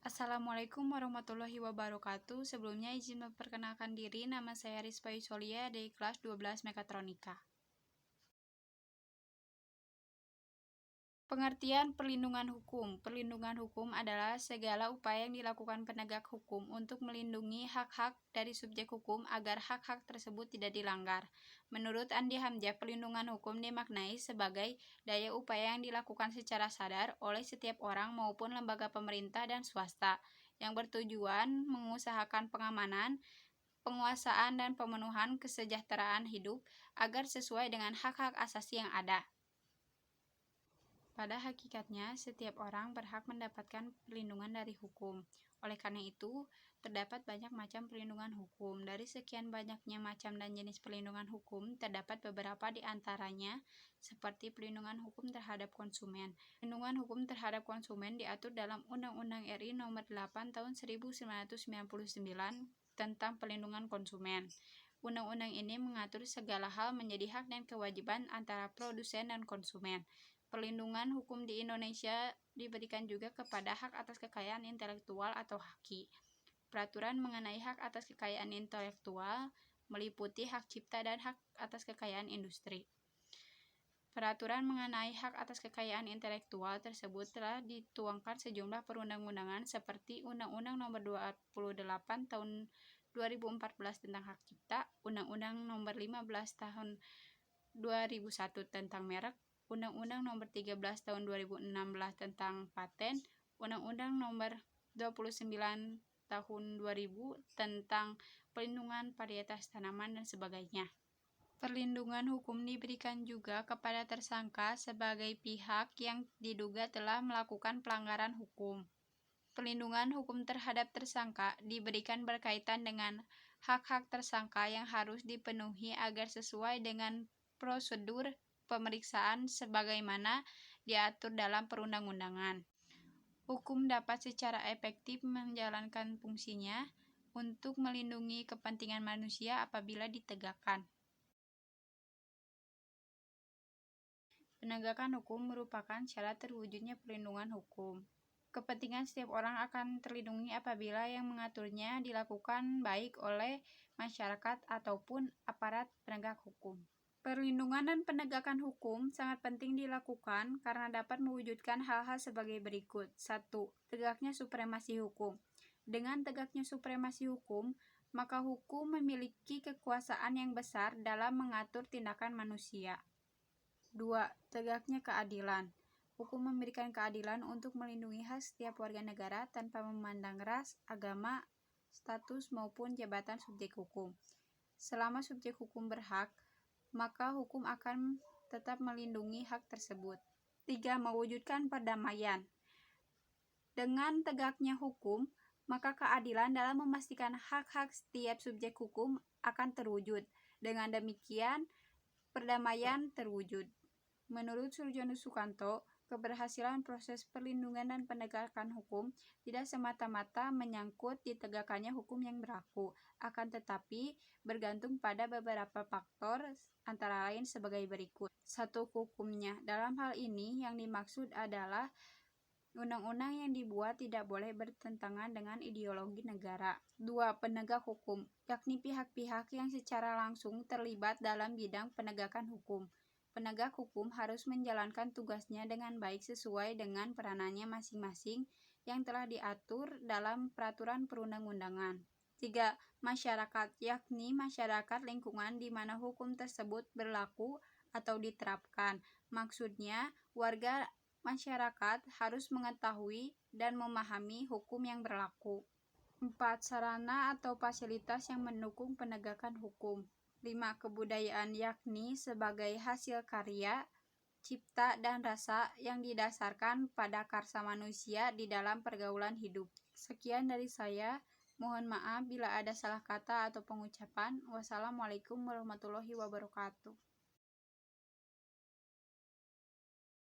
Assalamualaikum warahmatullahi wabarakatuh. Sebelumnya izin memperkenalkan diri, nama saya Rizpa Yusolia dari kelas 12 Mekatronika. Pengertian perlindungan hukum. Perlindungan hukum adalah segala upaya yang dilakukan penegak hukum untuk melindungi hak-hak dari subjek hukum agar hak-hak tersebut tidak dilanggar. Menurut Andi Hamzah, perlindungan hukum dimaknai sebagai daya upaya yang dilakukan secara sadar oleh setiap orang maupun lembaga pemerintah dan swasta yang bertujuan mengusahakan pengamanan, penguasaan, dan pemenuhan kesejahteraan hidup agar sesuai dengan hak-hak asasi yang ada. Pada hakikatnya, setiap orang berhak mendapatkan perlindungan dari hukum. Oleh karena itu, terdapat banyak macam perlindungan hukum. Dari sekian banyaknya macam dan jenis perlindungan hukum, terdapat beberapa di antaranya, seperti perlindungan hukum terhadap konsumen. Perlindungan hukum terhadap konsumen diatur dalam Undang-Undang RI Nomor 8 Tahun 1999 tentang Perlindungan Konsumen. Undang-undang ini mengatur segala hal menjadi hak dan kewajiban antara produsen dan konsumen. Perlindungan hukum di Indonesia diberikan juga kepada hak atas kekayaan intelektual atau HAKI. Peraturan mengenai hak atas kekayaan intelektual meliputi hak cipta dan hak atas kekayaan industri. Peraturan mengenai hak atas kekayaan intelektual tersebut telah dituangkan sejumlah perundang-undangan seperti Undang-Undang Nomor 28 Tahun 2014 tentang hak cipta, Undang-Undang Nomor 15 Tahun 2001 tentang merek, Undang-Undang Nomor 13 Tahun 2016 tentang paten, Undang-Undang Nomor 29 Tahun 2000 tentang perlindungan varietas tanaman dan sebagainya. Perlindungan hukum diberikan juga kepada tersangka sebagai pihak yang diduga telah melakukan pelanggaran hukum. Perlindungan hukum terhadap tersangka diberikan berkaitan dengan hak-hak tersangka yang harus dipenuhi agar sesuai dengan prosedur pemeriksaan sebagaimana diatur dalam perundang-undangan. Hukum dapat secara efektif menjalankan fungsinya untuk melindungi kepentingan manusia apabila ditegakkan. Penegakan hukum merupakan syarat terwujudnya perlindungan hukum. Kepentingan setiap orang akan terlindungi apabila yang mengaturnya dilakukan baik oleh masyarakat ataupun aparat penegak hukum. Perlindungan dan penegakan hukum sangat penting dilakukan karena dapat mewujudkan hal-hal sebagai berikut. 1. Tegaknya supremasi hukum. Dengan tegaknya supremasi hukum, maka hukum memiliki kekuasaan yang besar dalam mengatur tindakan manusia. 2. Tegaknya keadilan. Hukum memberikan keadilan untuk melindungi hak setiap warga negara tanpa memandang ras, agama, status maupun jabatan subjek hukum. Selama subjek hukum berhak, maka hukum akan tetap melindungi hak tersebut. 3. Mewujudkan perdamaian. Dengan tegaknya hukum, maka keadilan dalam memastikan hak-hak setiap subjek hukum akan terwujud. Dengan demikian, perdamaian terwujud. Menurut Surjono Sukanto, keberhasilan proses perlindungan dan penegakan hukum tidak semata-mata menyangkut ditegakkannya hukum yang berlaku, akan tetapi bergantung pada beberapa faktor antara lain sebagai berikut. 1. Hukumnya. Dalam hal ini yang dimaksud adalah undang-undang yang dibuat tidak boleh bertentangan dengan ideologi negara. 2. Penegak hukum, yakni pihak-pihak yang secara langsung terlibat dalam bidang penegakan hukum. Penegak hukum harus menjalankan tugasnya dengan baik sesuai dengan peranannya masing-masing yang telah diatur dalam peraturan perundang-undangan. 3. Masyarakat, yakni masyarakat lingkungan di mana hukum tersebut berlaku atau diterapkan. Maksudnya, warga masyarakat harus mengetahui dan memahami hukum yang berlaku. 4. Sarana atau fasilitas yang mendukung penegakan hukum. 5. Kebudayaan, yakni sebagai hasil karya, cipta, dan rasa yang didasarkan pada karsa manusia di dalam pergaulan hidup. Sekian dari saya. Mohon maaf bila ada salah kata atau pengucapan. Wassalamualaikum warahmatullahi wabarakatuh.